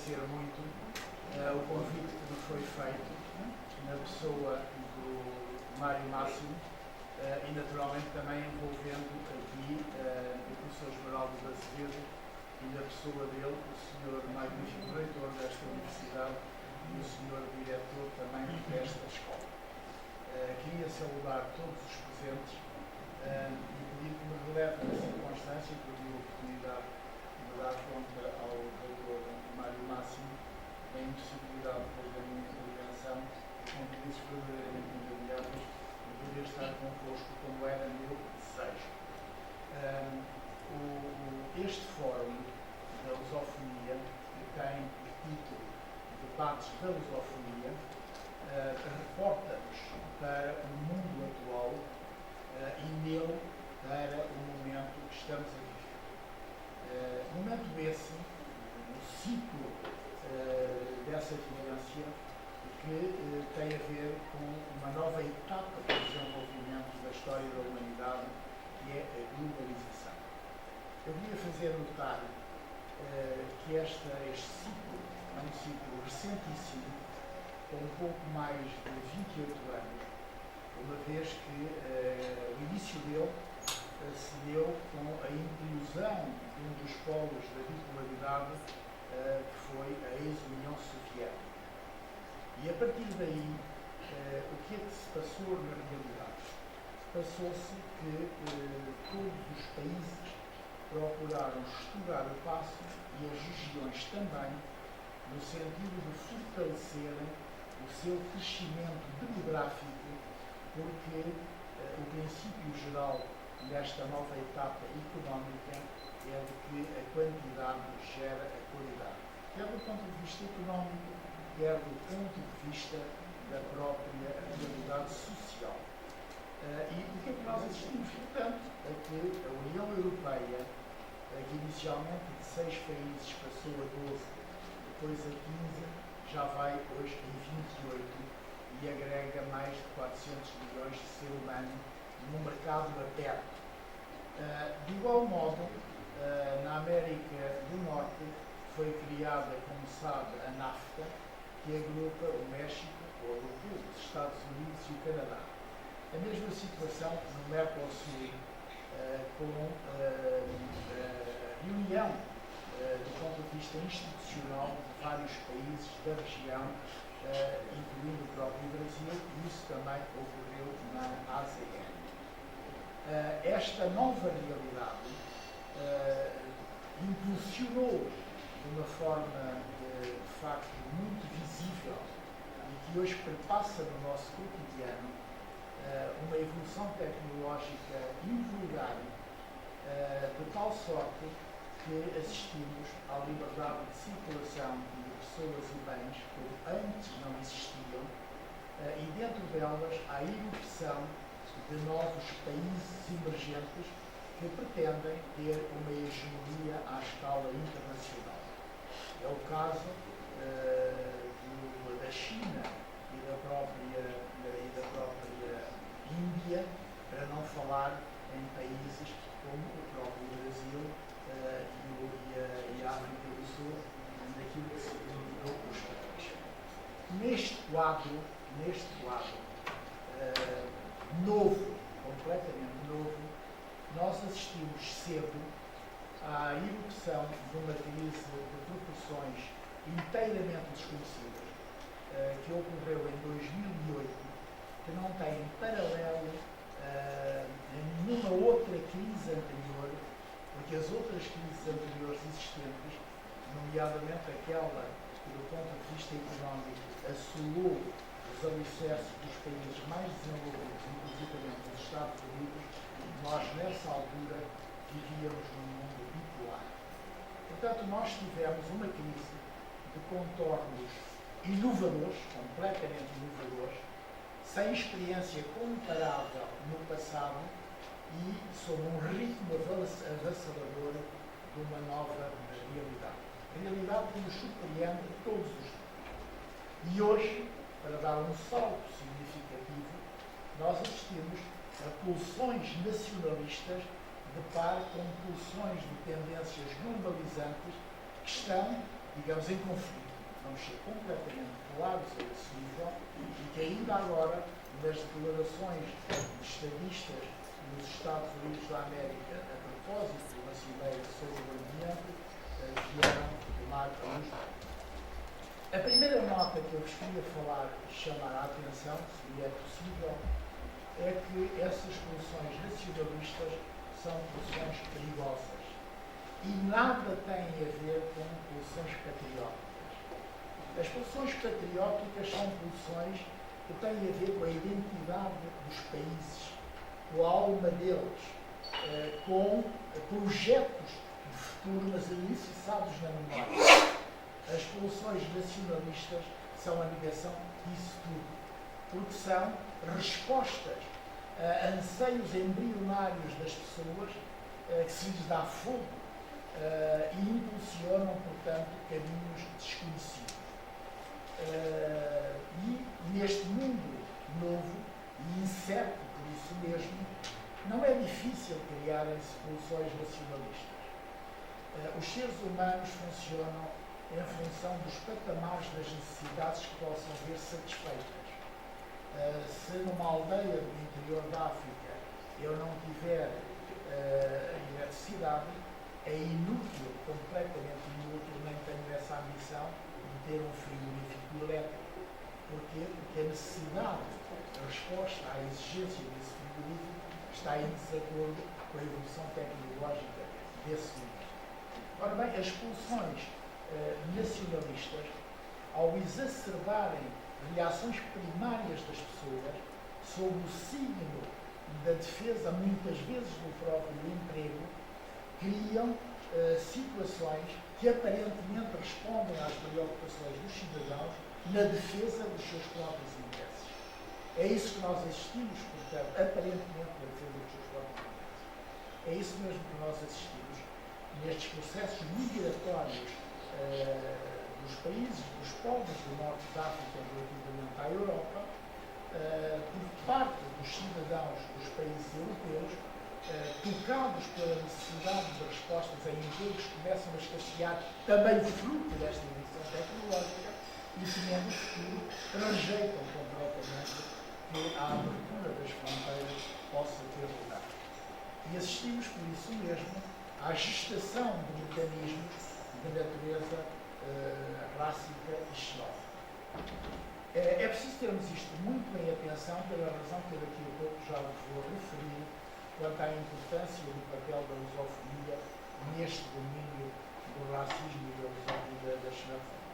agradecer muito o convite que nos foi feito na pessoa do Mário Máximo e naturalmente também envolvendo aqui o professor Esmeraldo de Azevedo e na pessoa dele, o senhor magnífico reitor desta universidade e o senhor diretor também desta escola. Queria saudar todos os presentes e pedir que me releve na circunstância que eu tive a oportunidade de dar conta ao doutor Mário Máximo da impossibilidade depois da minha intervenção e convido-os verdadeiramente engabilhados de poder estar convosco como era meu desejo. Este fórum da lusofonia, que tem o título Debates da Lusofonia, reporta-nos para o mundo atual e nele para o momento que estamos a viver. Momento esse, no ciclo dessa vivência, que tem a ver com uma nova etapa do desenvolvimento da história da humanidade, que é a globalização. Eu queria fazer notar que este ciclo é um ciclo recentíssimo, com um pouco mais de 28 anos, uma vez que o início dele se deu com a inclusão de um dos polos da bipolaridade, que foi a ex-União Soviética. E a partir daí, o que é que se passou na realidade? Passou-se que todos os países procuraram estudar o passo e as regiões também, no sentido de fortalecerem o seu crescimento demográfico, porque o princípio geral desta nova etapa económica é de que a quantidade gera a qualidade, quer do ponto de vista económico, quer do ponto de vista da própria realidade social. E o que é que nós assistimos, portanto, é que a União Europeia, que inicialmente de 6 países passou a 12, depois a 15, já vai hoje em 28 e agrega mais de 400 milhões de seres humanos num mercado aberto. De igual modo, na América do Norte foi criada, como sabe, a NAFTA, que agrupa o México, o Europeu, os Estados Unidos e o Canadá. A mesma situação no Mercosul, com a reunião do ponto de vista institucional de vários países da região, incluindo o próprio Brasil, e isso também ocorreu na ASEAN. Esta nova realidade impulsionou de uma forma de facto muito visível e que hoje perpassa no nosso cotidiano uma evolução tecnológica invulgar, de tal sorte que assistimos à liberdade de circulação de pessoas e bens como antes não existiam, e dentro delas à irrupção de novos países emergentes que pretendem ter uma hegemonia à escala internacional. É o caso da China e da própria Índia, para não falar em países como o próprio Brasil e a África do Sul, naquilo que se denominou os países. Neste quadro novo, completamente novo, nós assistimos cedo à irrupção de uma crise de proporções inteiramente desconhecidas, que ocorreu em 2008, que não tem paralelo em nenhuma outra crise anterior, porque as outras crises anteriores existentes, nomeadamente aquela que, do ponto de vista económico, assolou os alicerces dos países mais desenvolvidos, inclusive dos Estados Unidos, nós, nessa altura, vivíamos num mundo bipolar. Portanto, nós tivemos uma crise de contornos inovadores, completamente inovadores, sem experiência comparável no passado e sob um ritmo avassalador de uma nova realidade. Realidade que nos surpreende todos os dias. E hoje, para dar um salto significativo, nós assistimos a pulsões nacionalistas de par com pulsões de tendências globalizantes que estão digamos, em conflito. Vamos ser completamente claros a esse nível e que ainda agora, nas declarações de estadistas nos Estados Unidos da América, a propósito de uma cimeira sobre o ambiente, vieram tomar a luz. A primeira nota que eu vos queria falar e chamar a atenção, se lhe é possível, é que essas posições nacionalistas são posições perigosas e nada têm a ver com posições patrióticas. As posições patrióticas são posições que têm a ver com a identidade dos países, com a alma deles, com projetos de futuro, mas alicerçados na memória. As posições nacionalistas são a negação disso tudo, porque são respostas a anseios embrionários das pessoas que se lhes dá fogo e impulsionam, portanto, caminhos desconhecidos. E neste mundo novo e incerto, por isso mesmo, não é difícil criarem-se posições nacionalistas. Os seres humanos funcionam em função dos patamares das necessidades que possam ver satisfeitas. Se numa aldeia do interior da África eu não tiver eletricidade, é inútil, completamente inútil, nem tenho essa ambição de ter um frigorífico elétrico. Porquê? Porque a necessidade, a resposta à exigência desse frigorífico está em desacordo com a evolução tecnológica desse mundo. Ora bem, as pulsões nacionalistas, ao exacerbarem reações primárias das pessoas, sob o signo da defesa, muitas vezes, do próprio emprego, criam situações que aparentemente respondem às preocupações dos cidadãos na defesa dos seus próprios interesses. É isso que nós assistimos, portanto, aparentemente na defesa dos seus próprios interesses. É isso mesmo que nós assistimos nestes processos migratórios dos países, dos povos do norte da África relativamente à Europa, por parte dos cidadãos dos países europeus, tocados pela necessidade de respostas a empregos que começam a escassear, também fruto desta evolução tecnológica, e tendo o futuro, rejeitam completamente que a abertura das fronteiras possa ter lugar. E assistimos, por isso mesmo, à gestação de mecanismos de natureza rássica e xenófoba. É preciso termos isto muito em atenção pela razão que eu daqui a pouco já vos vou referir quanto à importância do papel da lusofonia neste domínio do racismo e da xenofobia.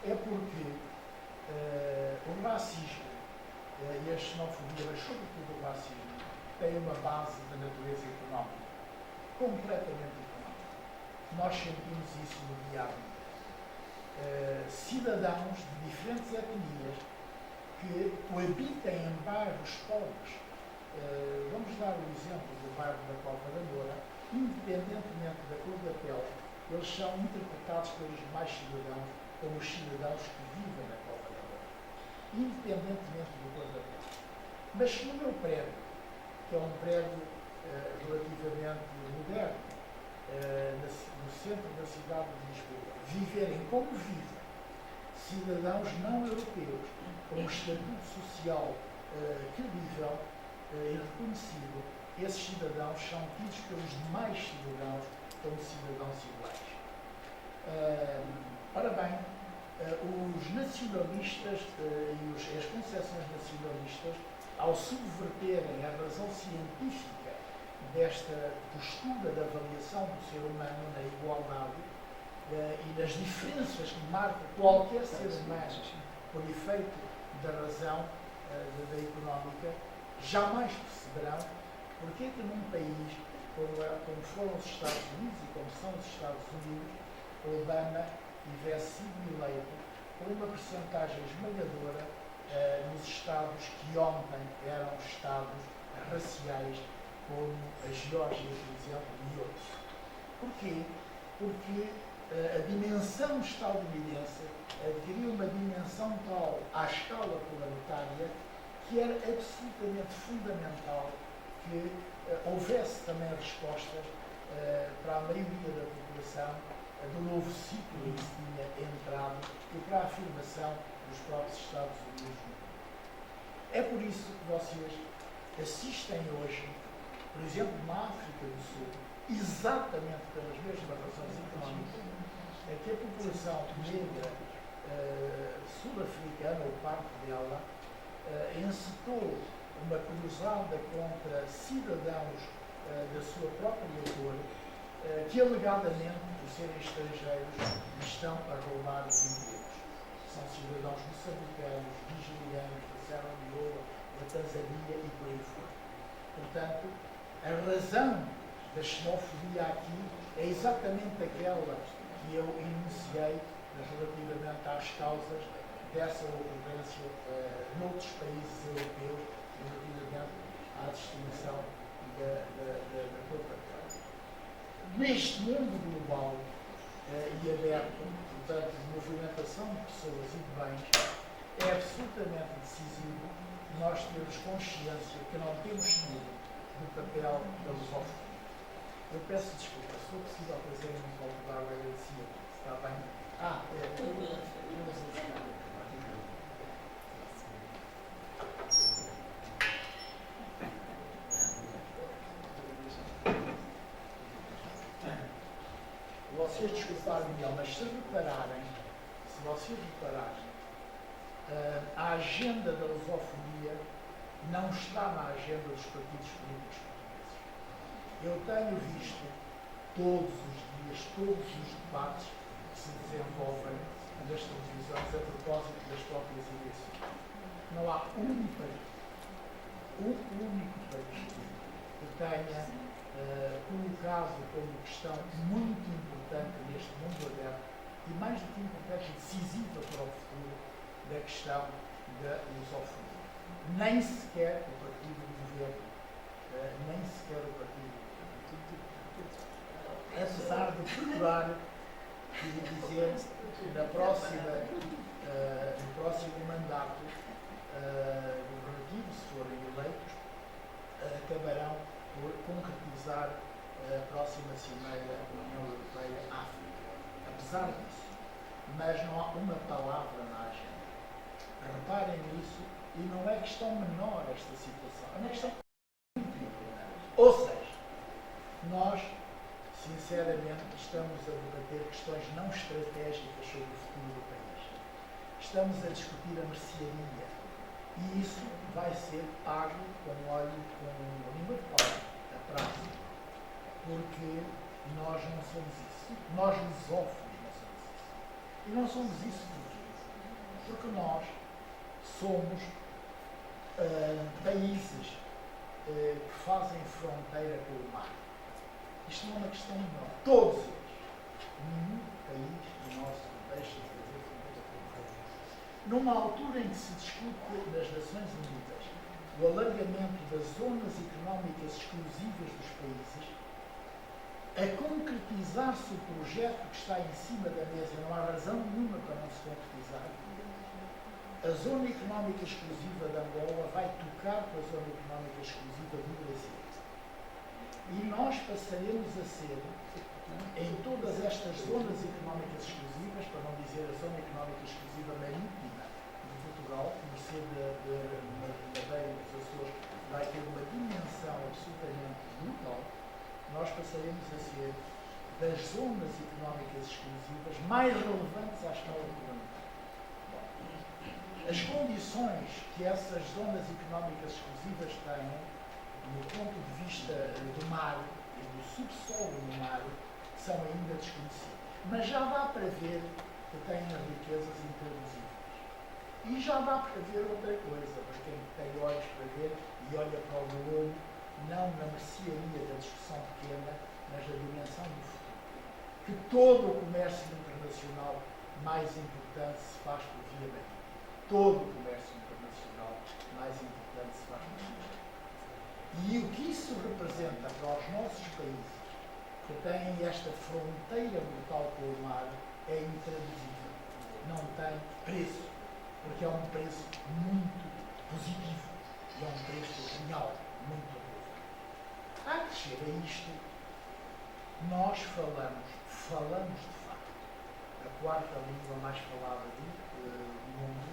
É porque o racismo e a xenofobia, mas sobretudo o racismo, têm uma base da natureza económica, completamente económica. Nós sentimos isso no dia a dia. Cidadãos de diferentes etnias que coabitam em bairros pobres. Vamos dar o exemplo do bairro da Cova da Moura. Independentemente da cor da pele, eles são interpretados pelos demais cidadãos como os cidadãos que vivem na Cova da Moura, independentemente da cor da pele. Mas se no meu prédio, que é um prédio relativamente moderno, no centro da cidade de Lisboa, viverem como vivem cidadãos não europeus, com um estatuto social credível e reconhecido, esses cidadãos são tidos pelos demais cidadãos como cidadãos iguais. Ora bem, os nacionalistas e as concepções nacionalistas, ao subverterem a razão científica desta postura de avaliação do ser humano na igualdade e das diferenças que marcam qualquer ser humano por efeito da razão da económica, jamais perceberão porque é que num país como foram os Estados Unidos e como são os Estados Unidos, Obama tivesse sido eleito com uma percentagem esmagadora nos estados que ontem eram estados raciais, como a Geórgia, por exemplo, e outros. Porquê? Porque a dimensão estadunidense adquiriu uma dimensão tal à escala planetária que era absolutamente fundamental que houvesse também respostas para a maioria da população do novo ciclo em que se tinha entrado e para a afirmação dos próprios Estados Unidos. É por isso que vocês assistem hoje, por exemplo, na África do Sul, exatamente pelas mesmas razões económicas, é que a população negra sul-africana, ou parte dela, encetou uma cruzada contra cidadãos da sua própria cor, que alegadamente, por serem estrangeiros, estão a roubar os empregos. São cidadãos moçambicanos, nigerianos, da Serra Leoa, da Tanzânia e por aí fora. Portanto, a razão da xenofobia aqui é exatamente aquela que eu enunciei relativamente às causas dessa ocorrência noutros países europeus relativamente à destinação da propaganda. Neste mundo global e aberto, portanto, de movimentação de pessoas e de bens, é absolutamente decisivo nós termos consciência que não temos medo do papel da lusofonia. Eu peço desculpa, se for possível fazer um copo de água, agradecia. Está bem? Vocês desculparem-me, mas se vocês repararem, a agenda da lusofonia não está na agenda dos partidos políticos portugueses. Eu tenho visto todos os dias, todos os debates que se desenvolvem nas televisões a propósito das próprias eleições. Não há um único país que tenha colocado como questão muito importante neste mundo aberto e mais do que importante, decisiva para o futuro da questão da lusofonia. Nem sequer o partido do governo, nem sequer o partido do governo. Apesar de procurar dizer que no próximo mandato governativo, se forem eleitos, acabarão por concretizar a próxima cimeira União Europeia-África. Apesar disso, mas não há uma palavra na agenda. Reparem nisso, e não é questão menor esta situação, é uma questão muito importante. Ou seja, nós, sinceramente, estamos a debater questões não estratégicas sobre o futuro do país. Estamos a discutir a mercearia. E isso vai ser pago com óleo, com língua de fora, a prazo. Porque nós não somos isso. Nós, lusófonos, não somos isso. E não somos isso porquê? Porque nós somos países que fazem fronteira com o mar. Isto não é uma questão menor. Todos eles. Nenhum país do nosso deixa de fazer fronteira com o mar. Numa altura em que se discute nas Nações Unidas o alargamento das zonas económicas exclusivas dos países, a concretizar-se o projeto que está em cima da mesa, não há razão nenhuma para não se concretizar, a zona económica exclusiva de Angola vai tocar com a zona económica exclusiva do Brasil. E nós passaremos a ser, em todas estas zonas económicas exclusivas, para não dizer a zona económica exclusiva marítima de Portugal, por ser da Madeira e dos Açores, vai ter uma dimensão absolutamente brutal. Nós passaremos a ser das zonas económicas exclusivas mais relevantes à escala planetária. As condições que essas zonas económicas exclusivas têm, do ponto de vista do mar e do subsolo no mar, são ainda desconhecidas. Mas já dá para ver que têm riquezas intraduzíveis. E já dá para ver outra coisa, para quem tem olhos para ver e olha para o globo, não na mercearia da discussão pequena, mas na dimensão do futuro. Que todo o comércio internacional mais importante se faz por via marítima. Todo o comércio internacional mais importante se faz por via marítima. E o que isso representa para os nossos países, que têm esta fronteira brutal com o mar, é intraduzível. Não tem preço, porque é um preço muito positivo e é um preço real, muito relevante. A que chega a isto, nós falamos de facto. quarta língua mais falada do mundo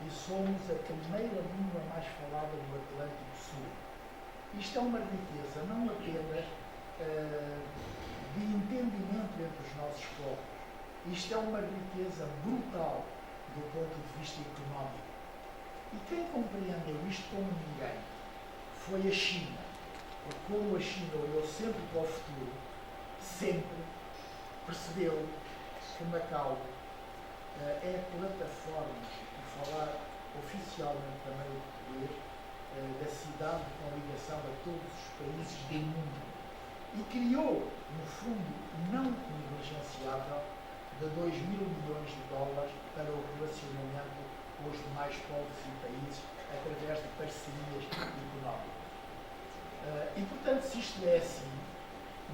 e somos a primeira língua mais falada do Atlântico Sul. Isto é uma riqueza não apenas de entendimento entre os nossos povos. Isto é uma riqueza brutal do ponto de vista económico. E quem compreendeu isto como ninguém foi a China. Porque como a China olhou sempre para o futuro, sempre percebeu que Macau é a plataforma, por falar oficialmente também o português, da cidade com ligação a todos os países do mundo. E criou, no fundo, não negligenciável, de 2 mil milhões de dólares para o relacionamento com os demais povos e países através de parcerias económicas. E, portanto, se isto é assim,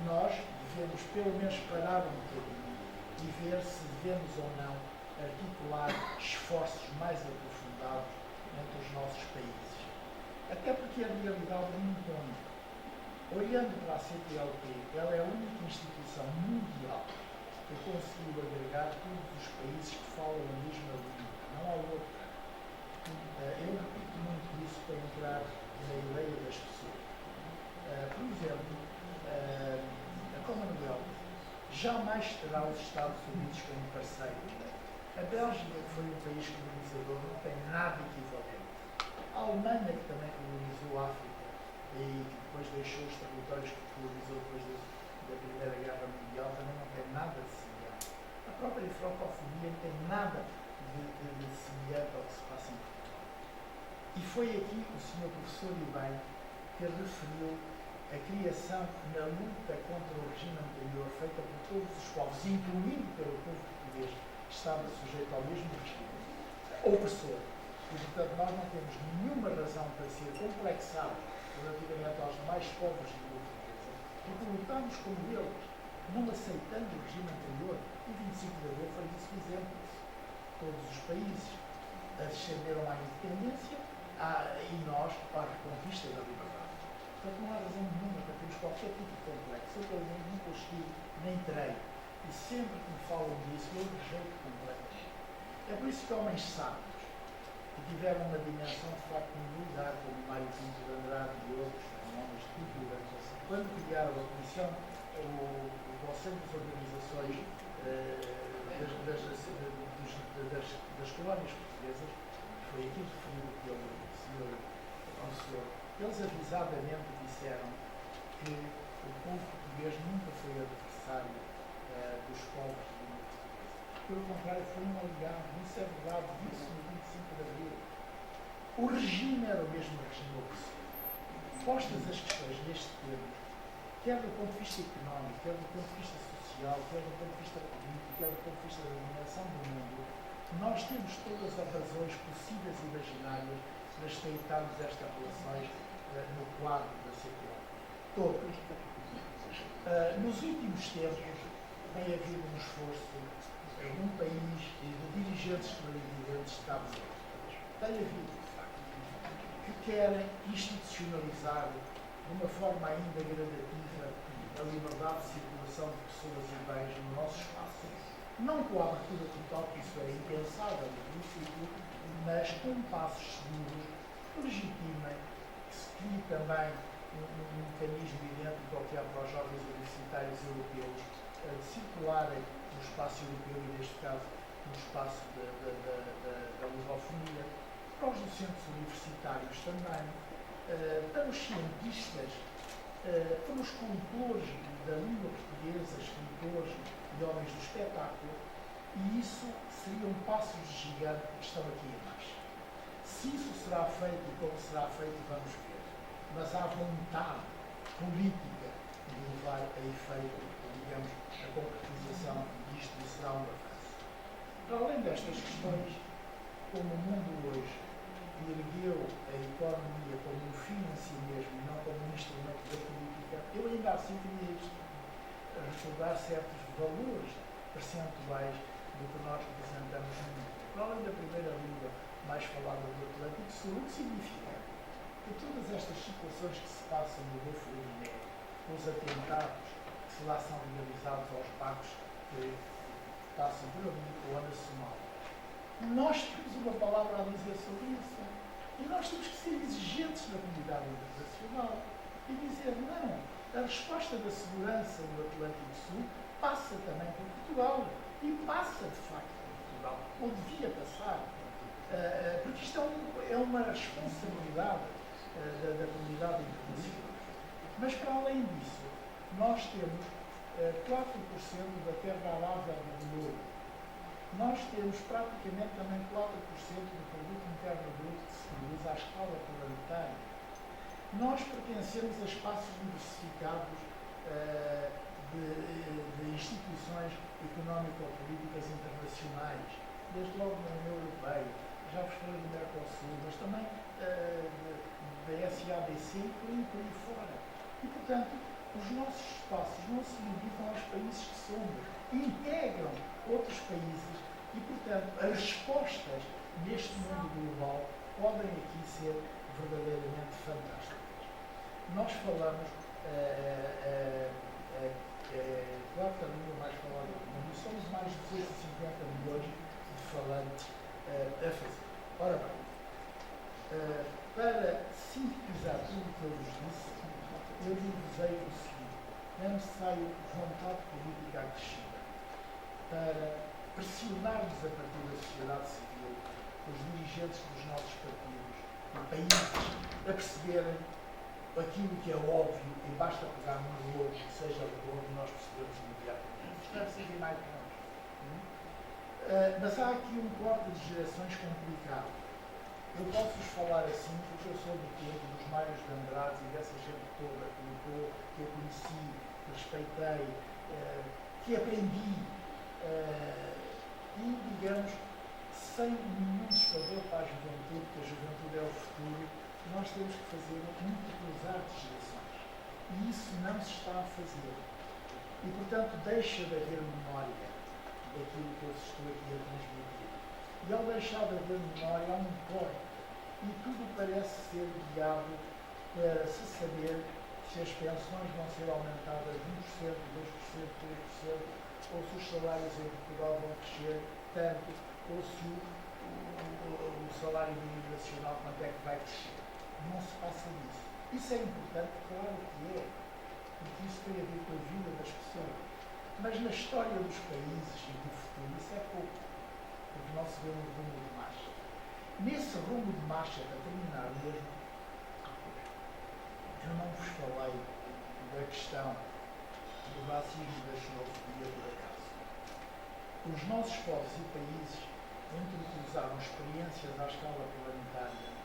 nós devemos pelo menos parar um bocadinho e ver se devemos ou não articular esforços mais aprofundados entre os nossos países. Até porque a realidade não impõe. Olhando para a CPLP, ela é a única instituição mundial que conseguiu agregar todos os países que falam a mesma língua. Não há outra. Eu repito muito isso para entrar na ideia das pessoas. Por exemplo, a Commonwealth jamais terá os Estados Unidos como parceiro. A Bélgica, que foi um país colonizador, não tem nada equivalente. A Alemanha, que também colonizou a África e que depois deixou os territórios que colonizou depois da Primeira Guerra Mundial, também não tem nada de semelhante. A própria francofonia não tem nada de semelhante ao que se passa em Portugal. E foi aqui o Sr. Professor Iben que referiu a criação na luta contra o regime anterior, feita por todos os povos, incluindo pelo povo português, que estava sujeito ao mesmo regime opressor. E, portanto, nós não temos nenhuma razão para ser complexados relativamente aos demais povos de língua portuguesa, porque lutamos como eles, não aceitando o regime anterior. E 25 de abril foi isso que fizemos. Todos os países ascenderam à independência e nós para a reconquista da liberdade. Portanto, não há razão nenhuma para termos qualquer tipo de complexo. Eu, pelo menos, nunca estive, nem terei. E sempre que me falam disso, eu rejeito completamente. É por isso que homens sábios, que tiveram uma dimensão de facto militar, como Mário Pinto de Andrade e outros, homens de cultura, quando criaram a Comissão, o Conselho das Organizações das colónias portuguesas, foi aqui referido pelo Sr. Professor, eles avisadamente disseram que o povo português nunca foi adversário dos povos de língua portuguesa. Pelo contrário, foi um aliado. Isso é verdade, disse no 25 de abril. O regime era o mesmo regime opressor. Postas as questões neste termo, quer do ponto de vista económico, quer do ponto de vista social, quer do ponto de vista político, quer do ponto de vista da dimensão do mundo, nós temos todas as razões possíveis e imaginárias para estreitarmos estas relações no quadro da CPLP. Todas. Nos últimos tempos, tem havido um esforço num país e de dirigentes clarividentes de Cabo Verde. Tem havido, de facto, que querem institucionalizar de uma forma ainda gradativa a liberdade de circulação de pessoas e bens no nosso espaço. Não com a abertura total, que isso é impensável no princípio, mas com passos seguros que legitimem, que se crie também um mecanismo idêntico ao que há para os jovens universitários europeus de circularem no espaço europeu e, neste caso, no espaço da lusofonia, para os docentes universitários também, para os cientistas, para os cultores da língua portuguesa, escritores e homens do espetáculo, e isso seriam passos de gigante que estão aqui embaixo. Se isso será feito e como será feito, vamos ver. Mas há vontade política de levar a efeito, digamos, a concretização disto será um avanço. Para além destas questões, como o mundo hoje ergueu a economia como um fim em si mesmo e não como um instrumento da política, eu ainda assim queria recordar certos valores percentuais do que nós representamos no mundo. Para além da primeira língua mais falada do Atlântico Sul, o que significa que todas estas situações que se passam no Golfo da Guiné, os atentados que se lá são realizados aos barcos que passa por ali ou anda-se mal. Nós temos uma palavra a dizer sobre isso. E nós temos que ser exigentes na comunidade internacional e dizer não. A resposta da segurança do Atlântico Sul passa também por Portugal. E passa, de facto, por Portugal. Ou devia passar. Porque isto é uma responsabilidade da comunidade internacional. Mas, para além disso, nós temos 4% da terra arável do ouro. Nós temos praticamente também 4% do produto interno bruto que se produz à escala planetária. Nós pertencemos a espaços diversificados de instituições económico-políticas internacionais, desde logo na União Europeia, já vos falei do Mercosul, mas também da SADC e por aí fora. E, portanto, os nossos espaços não se limitam aos países que somos, integram outros países e, portanto, as respostas neste mundo global podem aqui ser verdadeiramente fantásticas. Nós falamos, claro que a língua mais falada do mundo, somos mais de 250 milhões de falantes a fazer. Ora bem, para sintetizar tudo o que eu vos disse, eu digo-vos o seguinte: é necessário vontade política acrescida para pressionarmos a partir da sociedade civil, os dirigentes dos nossos partidos e países a perceberem aquilo que é óbvio e basta pegar nos louros, que seja redondo, e nós percebemos imediatamente. Isto deve ser mais que nós. Mas há aqui um corte de gerações complicado. Eu posso-vos falar assim porque eu sou do tempo dos Mários de Andrade e dessa gente toda que eu conheci, que respeitei, que aprendi e, digamos, sem nenhum desfavor para a juventude, porque a juventude é o futuro, nós temos que fazer um cruzar de gerações. E isso não se está a fazer. E, portanto, deixa de haver memória daquilo que eu estou aqui a transmitir. E ao deixar de haver memória, há um corte. E tudo parece ser guiado para se saber se as pensões vão ser aumentadas 1%, 2%, 3%, ou se os salários em Portugal vão crescer tanto, ou se o salário mínimo nacional quanto é que vai crescer. Não se passa disso. Isso é importante, claro que é, porque isso tem a ver com a vida das pessoas. Mas na história dos países e do futuro, isso é pouco, porque não se vê um rumo de marcha. Nesse rumo de marcha, para terminar mesmo, eu não vos falei da questão do racismo e da xenofobia por acaso. Os nossos povos e países interiorizaram experiências à escala planetária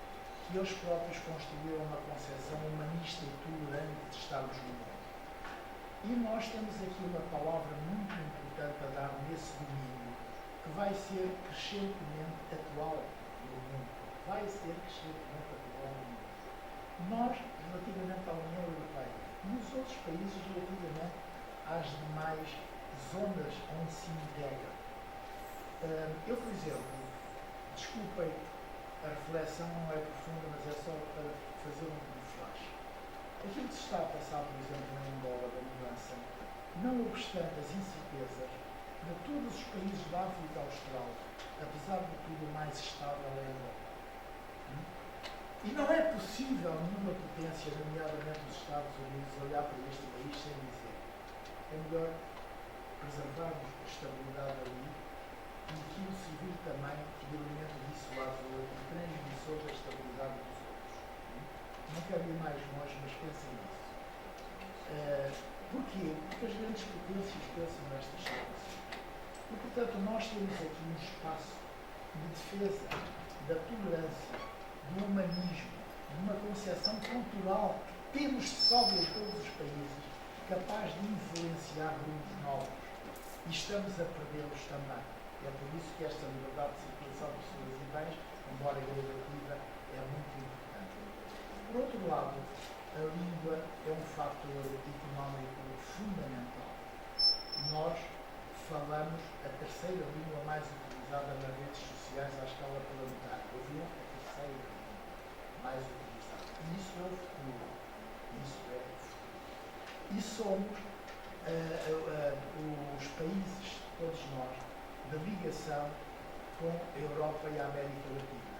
que eles próprios construíram uma concepção humanista e tolerante de estarmos no mundo. E nós temos aqui uma palavra muito importante a dar nesse domínio, que vai ser crescentemente atual no mundo. Vai ser crescentemente atual no mundo. Nós, relativamente à União Europeia, e os outros países relativamente às demais zonas onde se integram. Eu, por exemplo, desculpem, a reflexão não é profunda, mas é só para fazer um flash. Aquilo que se está a passar, por exemplo, em Angola, da mudança, não obstante as incertezas de todos os países da África Austral, apesar de tudo, o mais estável é Angola. E não é possível nenhuma potência, nomeadamente os Estados Unidos, olhar para este país sem dizer: é melhor preservarmos a estabilidade ali e que o civil também, que o elemento dissuasor e transmissor da estabilidade dos outros. Não quero ir mais longe, mas pensem nisso. Porquê? Porque as grandes potências pensam nestas situações. E, portanto, nós temos aqui um espaço de defesa da tolerância, do humanismo, de uma concepção cultural que temos de sobra em todos os países, capaz de influenciar rumos novos. E estamos a perdê-los também. É por isso que esta liberdade de circulação de pessoas e bens, embora gradativa, é muito importante. Por outro lado, a língua é um fator económico fundamental. Nós falamos a terceira língua mais utilizada nas redes sociais à escala planetária. Ouviram? A terceira língua mais utilizada. E isso é o futuro. Isso é o futuro. E somos os países, todos nós, de ligação com a Europa e a América Latina.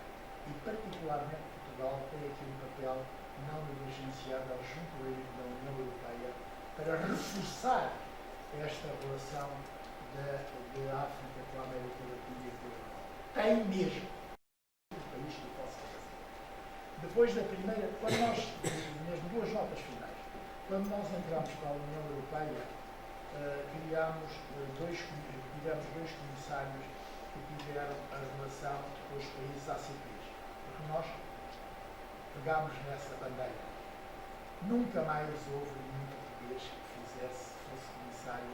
E, particularmente, Portugal tem aqui um papel não negligenciável junto da União Europeia para reforçar esta relação da África com a América Latina e com a Europa. Tem mesmo um país que possa fazer. Depois da primeira, quando nós, nas duas notas finais, quando nós entramos para a União Europeia, tivemos dois comissários que tiveram a relação com os países ACPs, porque nós pegámos nessa bandeira. Nunca mais houve nenhum português que fosse comissário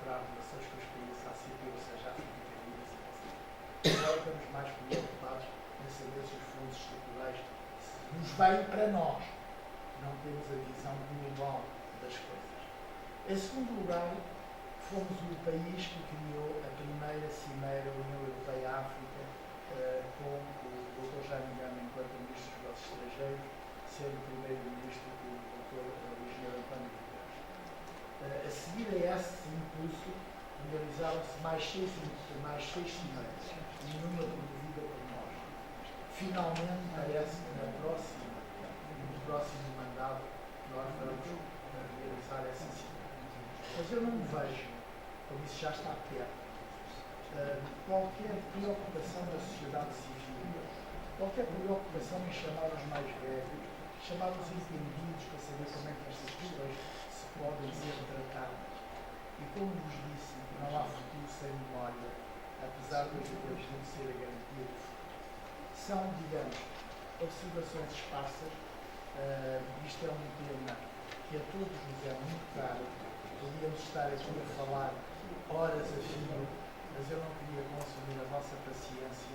para as relações com os países ACP, ou seja, África, Caribe e Pacífico. Agora estamos mais preocupados em saber se os fundos estruturais nos vêm para nós. Não temos a visão global das coisas. Em segundo lugar, fomos o país que criou a primeira cimeira União Europeia-África com o Dr. Jaime Gama enquanto Ministro dos Negócios Estrangeiros, sendo o primeiro-ministro o Dr. Engenheiro António Guterres. A seguir a esse impulso, realizaram-se mais seis cimeiras, nenhuma promovida por nós. Finalmente, parece que no próximo mandato nós vamos realizar essa cimeira. Mas eu não vejo, como isso já está perto, qualquer preocupação da sociedade civil, qualquer preocupação em chamar os mais velhos, chamar os entendidos para saber como é que estas questões se podem ser tratadas. E como vos disse, não há futuro sem memória, apesar da juventude ser a garantia do futuro. São, digamos, observações esparsas. Isto é um tema que a todos nos é muito caro. Podíamos estar aqui a falar horas a fio, mas eu não queria consumir a vossa paciência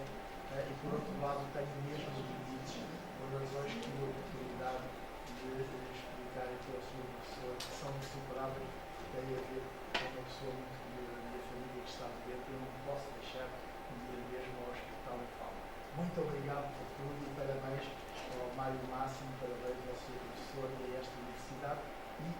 e, por outro lado, tenho mesmo limites por razões que tive a oportunidade de explicar aqui ao Sr. Professor, que são insuperáveis, que têm a ver com uma pessoa muito querida da minha família que está doente. Eu não posso deixar um dia mesmo ao hospital e falo. Muito obrigado por tudo e parabéns ao Mário Máximo, parabéns ao Sr. Professor e a esta universidade. E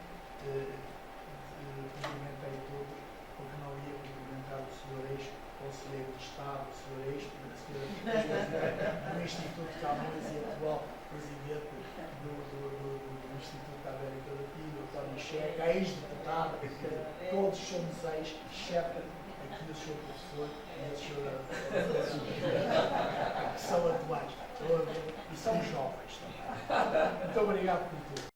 cumprimentei todos, porque não ia cumprimentar o Sr. Ex-Conselheiro de Estado, o Sr. Ex-Presidente do Instituto Camões e atual Presidente do Instituto da América Latina, o Tony Checa, ex-deputado, todos somos exceto aqui o Sr. Professor e a Sra. Que são atuais. E são jovens também. Muito obrigado por tudo.